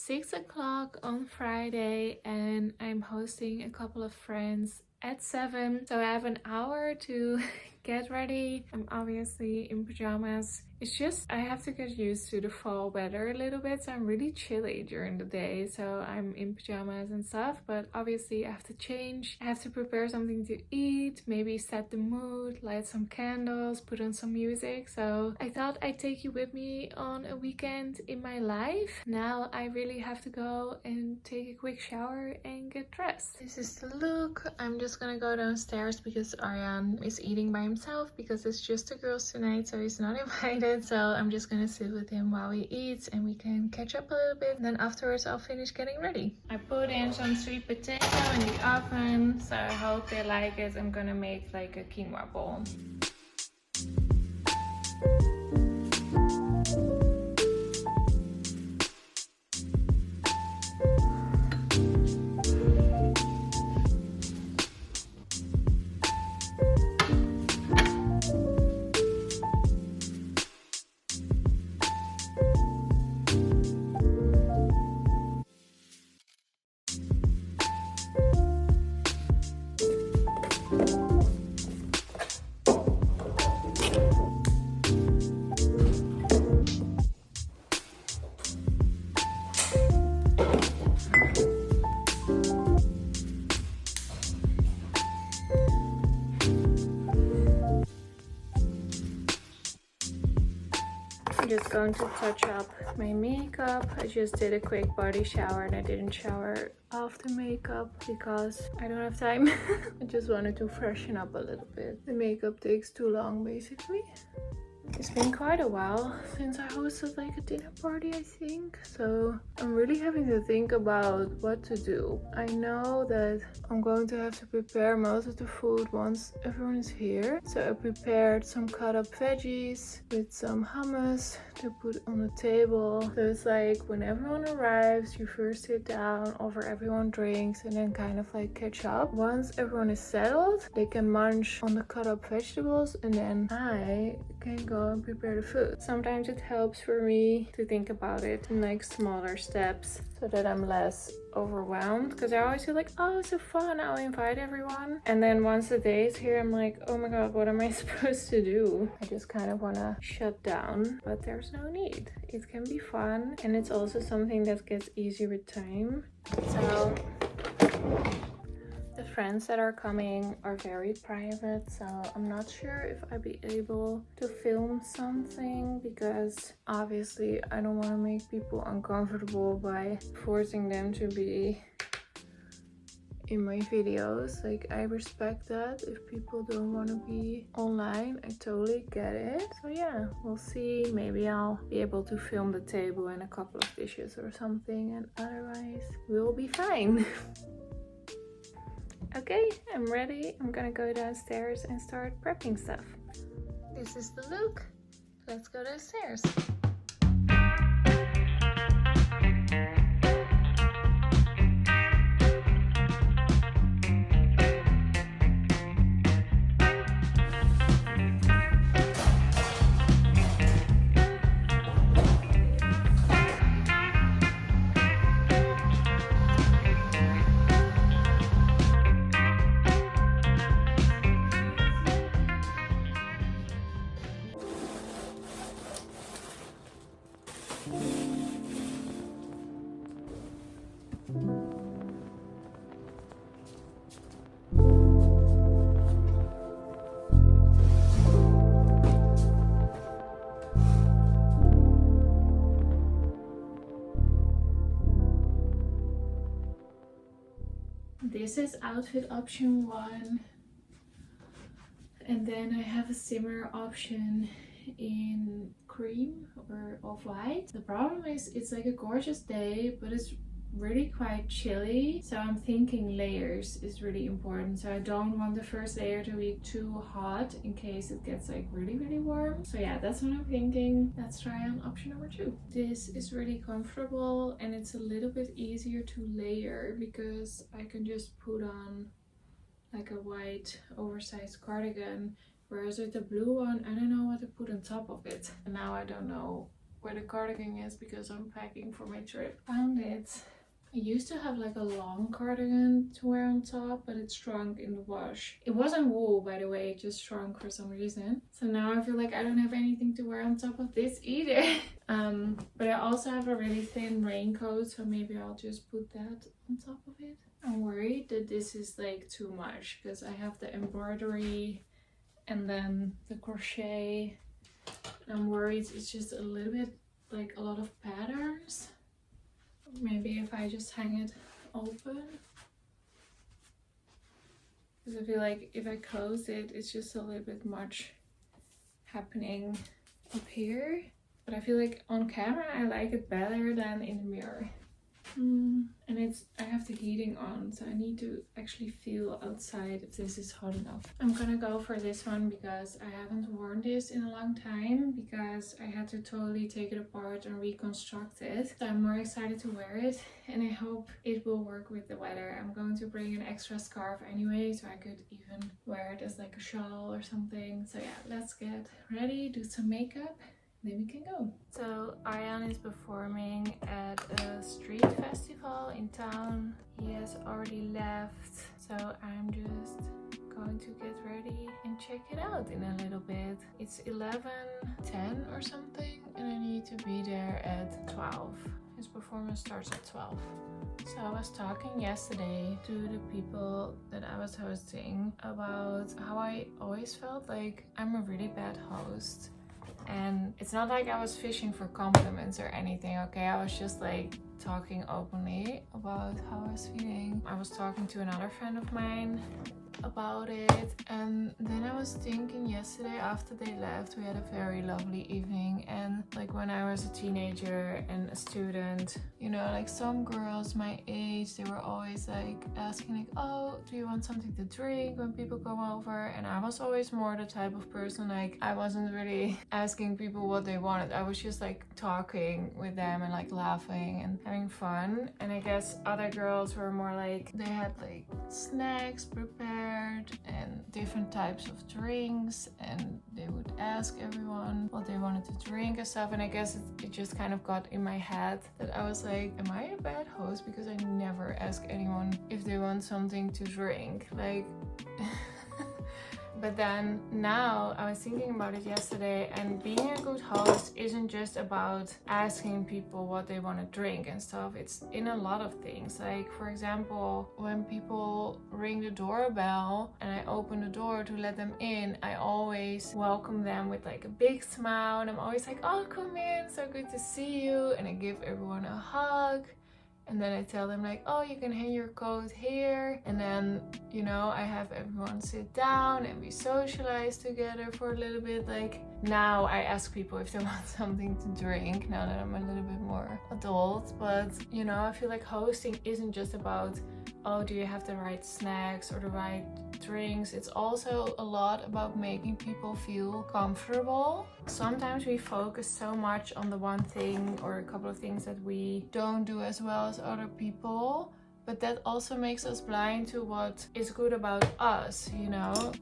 6 o'clock on Friday and I'm hosting a couple of friends at 7. So I have an hour to get ready. I'm obviously in pajamas. It's just I have to get used to the fall weather a little bit. So I'm really chilly during the day. So I'm in pajamas and stuff. But obviously I have to change. I have to prepare something to eat. Maybe set the mood, light some candles, put on some music. So I thought I'd take you with me on a weekend in my life. Now I really have to go and take a quick shower and get dressed. This is the look. I'm just gonna go downstairs because Arjan is eating by himself because it's just the girls tonight, so he's not invited. So I'm just gonna sit with him while he eats and we can catch up a little bit. And then afterwards I'll finish getting ready. I put in some sweet potato in the oven, so I hope they like it. I'm gonna make like a quinoa bowl. I'm just going to touch up my makeup. I just did a quick body shower and I didn't shower after makeup because I don't have time. I just wanted to freshen up a little bit. The makeup takes too long basically. It's been quite a while since I hosted like a dinner party, I think. So I'm really having to think about what to do. I know that I'm going to have to prepare most of the food once everyone is here. So I prepared some cut up veggies with some hummus to put on the table. So it's like when everyone arrives, you first sit down, offer everyone drinks, and then kind of like catch up. Once everyone is settled, they can munch on the cut up vegetables and then I can go and prepare the food. Sometimes it helps for me to think about it in like smaller steps so that I'm less overwhelmed, because I always feel like, oh, it's so fun, I'll invite everyone, and then once the day is here I'm like, oh my god, what am I supposed to do? I just kind of want to shut down, but there's no need. It can be fun and it's also something that gets easier with time. So the friends that are coming are very private, so I'm not sure if I'll be able to film something because obviously I don't want to make people uncomfortable by forcing them to be in my videos. Like, I respect that. If people don't want to be online, I totally get it. So yeah, we'll see. Maybe I'll be able to film the table and a couple of dishes or something, and otherwise we'll be fine. Okay, I'm ready. I'm gonna go downstairs and start prepping stuff. This is the look. Let's go downstairs. This is outfit option 1, and then I have a similar option in cream or off-white. The problem is it's like a gorgeous day, but it's really quite chilly, so I'm thinking layers is really important. So I don't want the first layer to be too hot in case it gets like really warm. So yeah, that's what I'm thinking. Let's try on option number 2. This is really comfortable and it's a little bit easier to layer because I can just put on like a white oversized cardigan, whereas with the blue one I don't know what to put on top of it, and now I don't know where the cardigan is because I'm packing for my trip. Found it. I used to have like a long cardigan to wear on top, but it shrunk in the wash. It wasn't wool, by the way, it just shrunk for some reason. So now I feel like I don't have anything to wear on top of this either. But I also have a really thin raincoat, so maybe I'll just put that on top of it. I'm worried that this is like too much because I have the embroidery and then the crochet. I'm worried it's just a little bit like a lot of patterns. Maybe if I just hang it open, because I feel like if I close it, it's just a little bit much happening up here. But I feel like on camera I like it better than in the mirror. And I have the heating on, so I need to actually feel outside if this is hot enough. I'm gonna go for this one because I haven't worn this in a long time because I had to totally take it apart and reconstruct it. So I'm more excited to wear it and I hope it will work with the weather. I'm going to bring an extra scarf anyway, so I could even wear it as like a shawl or something. So yeah, let's get ready, do some makeup. Then we can go. So Arjan is performing at a street festival in town. He has already left, so I'm just going to get ready and check it out in a little bit. It's 11:10 or something and I need to be there at 12. His performance starts at 12. So I was talking yesterday to the people that I was hosting about how I always felt like I'm a really bad host. And it's not like I was fishing for compliments or anything, okay? I was just like talking openly about how I was feeling. I was talking to another friend of mine about it, and then I was thinking yesterday after they left, we had a very lovely evening. And like when I was a teenager and a student, you know, like some girls my age, they were always like asking like, oh, do you want something to drink when people come over? And I was always more the type of person, like I wasn't really asking people what they wanted. I was just like talking with them and like laughing and having fun. And I guess other girls were more like, they had like snacks prepared and different types of drinks, and they would ask everyone what they wanted to drink and stuff. And I guess it just kind of got in my head that I was like, am I a bad host because I never ask anyone if they want something to drink? Like But then now I was thinking about it yesterday, and being a good host isn't just about asking people what they want to drink and stuff. It's in a lot of things. Like for example, when people ring the doorbell and I open the door to let them in, I always welcome them with like a big smile, and I'm always like, oh, come in, so good to see you, and I give everyone a hug. And then I tell them like, oh, you can hang your coat here. And then, you know, I have everyone sit down and we socialize together for a little bit. Like now I ask people if they want something to drink now that I'm a little bit more adult. But, you know, I feel like hosting isn't just about, oh, do you have the right snacks or the right drinks? It's also a lot about making people feel comfortable. Sometimes we focus so much on the one thing or a couple of things that we don't do as well as other people, but that also makes us blind to what is good about us, you know?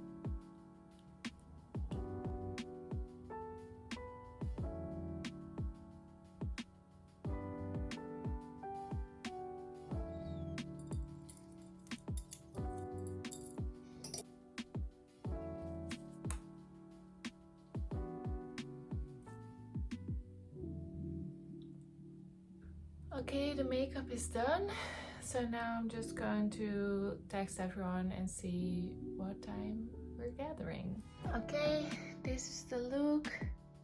Okay, the makeup is done. So now I'm just going to text everyone and see what time we're gathering. Okay, this is the look.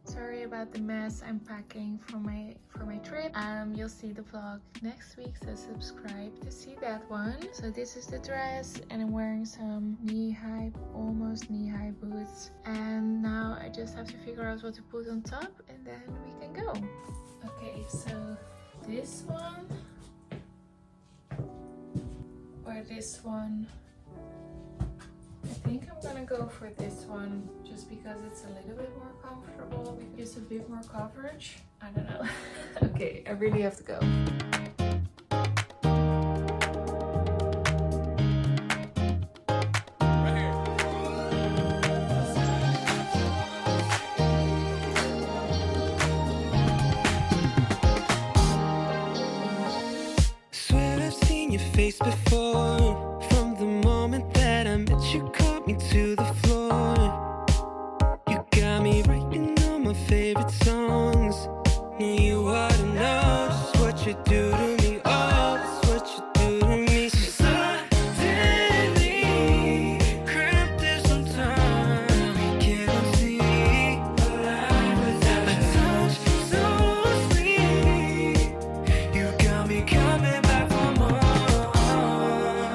Sorry about the mess. I'm packing for my trip. You'll see the vlog next week, so subscribe to see that one. So this is the dress, and I'm wearing some knee-high, almost knee-high boots. And now I just have to figure out what to put on top, and then we can go. Okay, so this one or this one. I think I'm gonna go for this one just because it's a little bit more comfortable, because a bit more coverage. I don't know. Okay, I really have to go. me to the floor. You got me writing all my favorite songs. No, you ought to know just what you do to me. Oh, that's what you do to me. So suddenly, cramped as some time. We can't see alive without a touch so sweet. You got me coming back for more.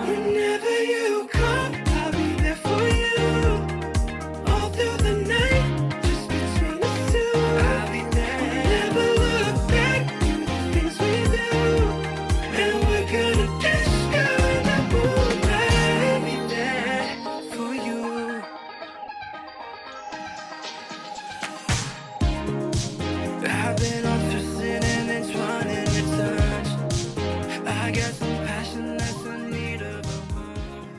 Whenever you come, I'll be there for you. All through the night, just between us two. I'll be there. Never look back, do the things we do. And we're gonna disco in the moonlight. I'll be there for you. I've been off twisting and then trying to touch. I got some passion that's in need of a home.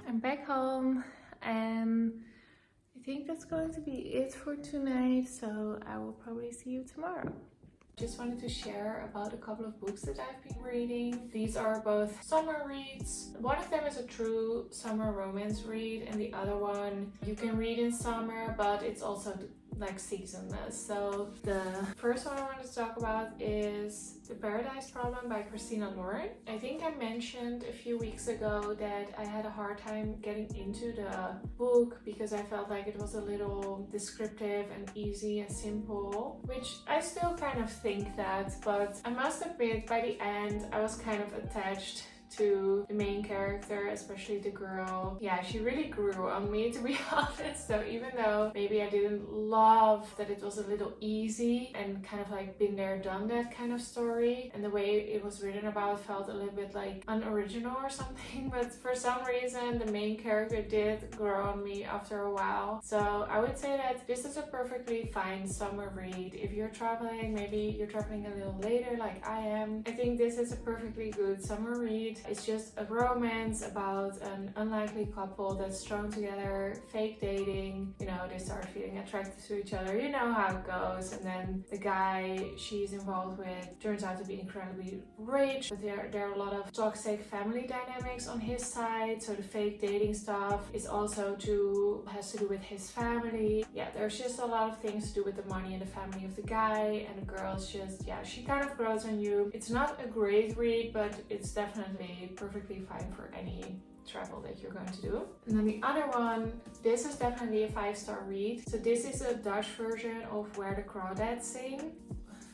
I'm back home and I think that's going to be it for tonight, so I will probably see you tomorrow. Just wanted to share about a couple of books that I've been reading. These are both summer reads. One of them is a true summer romance read, and the other one you can read in summer, but it's also like seasonless. So the first one I want to talk about is The Paradise Problem by Christina Lauren. I think I mentioned a few weeks ago that I had a hard time getting into the book because I felt like it was a little descriptive and easy and simple, which I still kind of think that, but I must admit by the end I was kind of attached to the main character, especially the girl. Yeah, she really grew on me, to be honest. So even though maybe I didn't love that it was a little easy and kind of like been there, done that kind of story, and the way it was written about felt a little bit like unoriginal or something, but for some reason the main character did grow on me after a while. So I would say that this is a perfectly fine summer read. If you're traveling, maybe you're traveling a little later like I am, I think this is a perfectly good summer read. It's just a romance about an unlikely couple that's thrown together, fake dating. You know, they start feeling attracted to each other. You know how it goes. And then the guy she's involved with turns out to be incredibly rich. But there are a lot of toxic family dynamics on his side. So the fake dating stuff is also has to do with his family. Yeah, there's just a lot of things to do with the money and the family of the guy. And the girl's just, yeah, she kind of grows on you. It's not a great read, but it's definitely perfectly fine for any travel that you're going to do. And then the other one, this is definitely a 5-star read. So this is a Dutch version of Where the Crawdads Sing.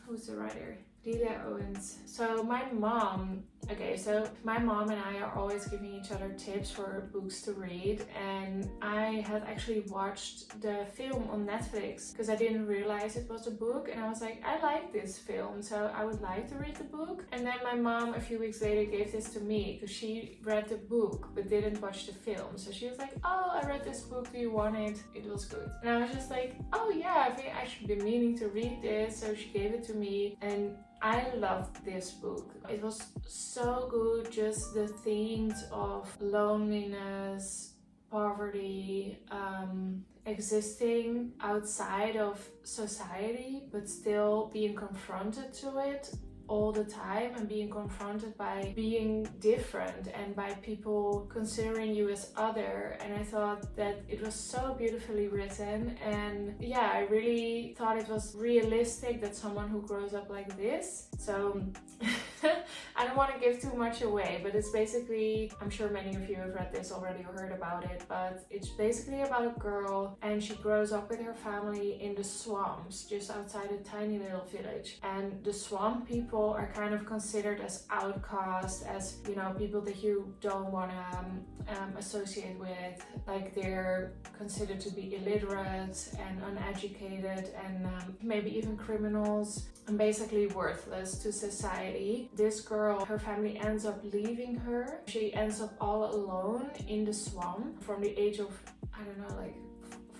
Who's the writer? Delia Owens. So my mom and I are always giving each other tips for books to read, and I had actually watched the film on Netflix because I didn't realize it was a book, and I was like, I like this film, so I would like to read the book. And then my mom a few weeks later gave this to me because she read the book but didn't watch the film. So she was like, oh, I read this book, do you want it? It was good. And I was just like, oh yeah, I've actually been meaning to read this. So she gave it to me, and I loved this book. It was so good, just the themes of loneliness, poverty, existing outside of society, but still being confronted to it all the time and being confronted by being different and by people considering you as other. And I thought that it was so beautifully written, and yeah, I really thought it was realistic that someone who grows up like this. So I don't want to give too much away, but it's basically, I'm sure many of you have read this already or heard about it, but it's basically about a girl and she grows up with her family in the swamps just outside a tiny little village. And the swamp people are kind of considered as outcasts, as, you know, people that you don't want to associate with. Like, they're considered to be illiterate and uneducated and maybe even criminals and basically worthless to society. This girl, her family ends up leaving her. She ends up all alone in the swamp from the age of, I don't know, like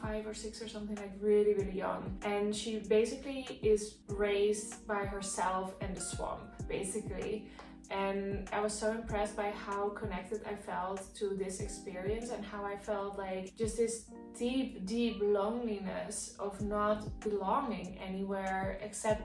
5 or 6 or something, like really, really young. And she basically is raised by herself and the swamp, basically. and I was so impressed by how connected I felt to this experience and how I felt like just this deep loneliness of not belonging anywhere except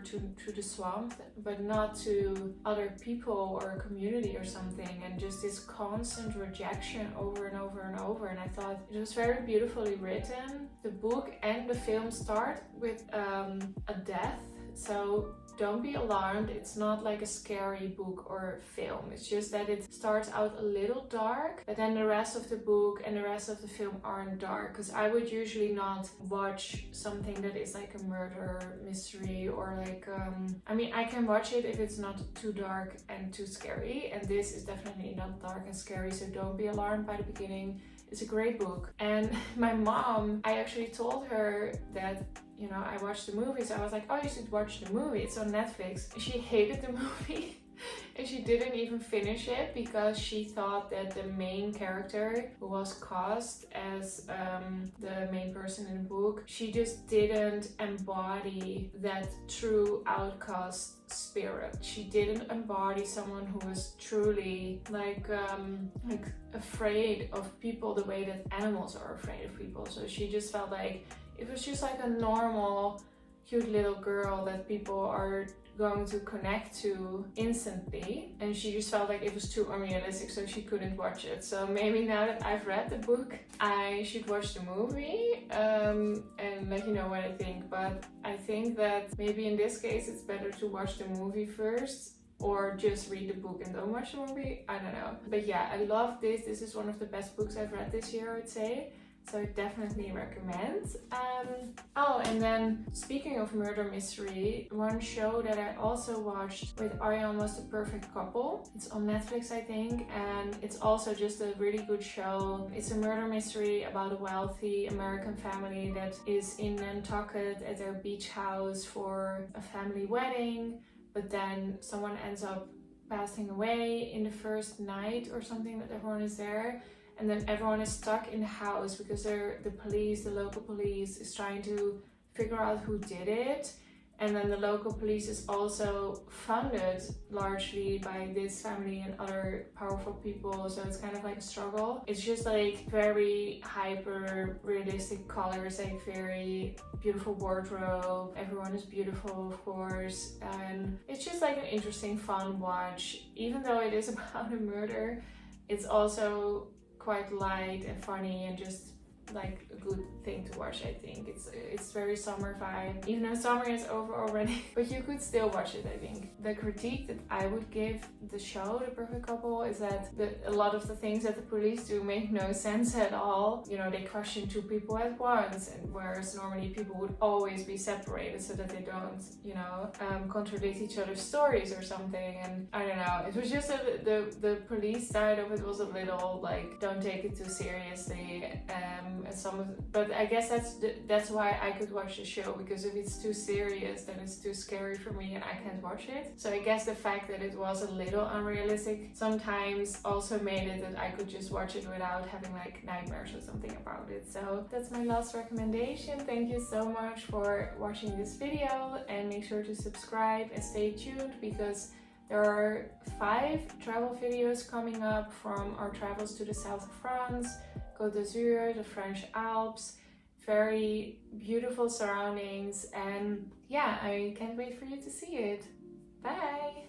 to the swamp, but not to other people or a community or something, and just this constant rejection over and over and over. And I thought it was very beautifully written. The book and the film start with a death, so don't be alarmed. It's not like a scary book or film. It's just that it starts out a little dark, but then the rest of the book and the rest of the film aren't dark, because I would usually not watch something that is like a murder mystery or like I mean, I can watch it if it's not too dark and too scary, and this is definitely not dark and scary, so don't be alarmed by the beginning. It's a great book. And my mom, I actually told her that, you know, I watched the movie, so I was like, oh, you should watch the movie, it's on Netflix. She hated the movie and she didn't even finish it because she thought that the main character who was cast as the main person in the book, she just didn't embody that true outcast spirit. She didn't embody someone who was truly like afraid of people the way that animals are afraid of people. So she just felt like it was just like a normal cute little girl that people are going to connect to instantly, and she just felt like it was too unrealistic, so she couldn't watch it. So maybe now that I've read the book, I should watch the movie and let you know what I think. But I think that maybe in this case it's better to watch the movie first, or just read the book and don't watch the movie. I don't know. But yeah, I love this. This is one of the best books I've read this year, I would say. So I definitely recommend. Oh, and then speaking of murder mystery, one show that I also watched with Arya Was the Perfect Couple. It's on Netflix, I think, and it's also just a really good show. It's a murder mystery about a wealthy American family that is in Nantucket at their beach house for a family wedding, but then someone ends up passing away in the first night or something that everyone is there. And then everyone is stuck in the house because the local police is trying to figure out who did it. And then the local police is also funded largely by this family and other powerful people. So it's kind of like a struggle. It's just like very hyper realistic colors, like very beautiful wardrobe. Everyone is beautiful, of course. And it's just like an interesting, fun watch. Even though it is about a murder, it's also quite light and funny and just like a good thing to watch. I think it's very summer vibe, even though summer is over already, but you could still watch it. I think the critique that I would give the show The Perfect Couple is that a lot of the things that the police do make no sense at all. You know, they question two people at once, and whereas normally people would always be separated so that they don't, you know, contradict each other's stories or something. And I don't know, it was just the police side of it was a little like, don't take it too seriously. But I guess that's why I could watch the show, because if it's too serious, then it's too scary for me and I can't watch it. So I guess the fact that it was a little unrealistic sometimes also made it that I could just watch it without having like nightmares or something about it. So that's my last recommendation. Thank you so much for watching this video, and make sure to subscribe and stay tuned, because there are 5 travel videos coming up from our travels to the south of France, Côte d'Azur, the French Alps. Very beautiful surroundings, and yeah, I can't wait for you to see it. Bye!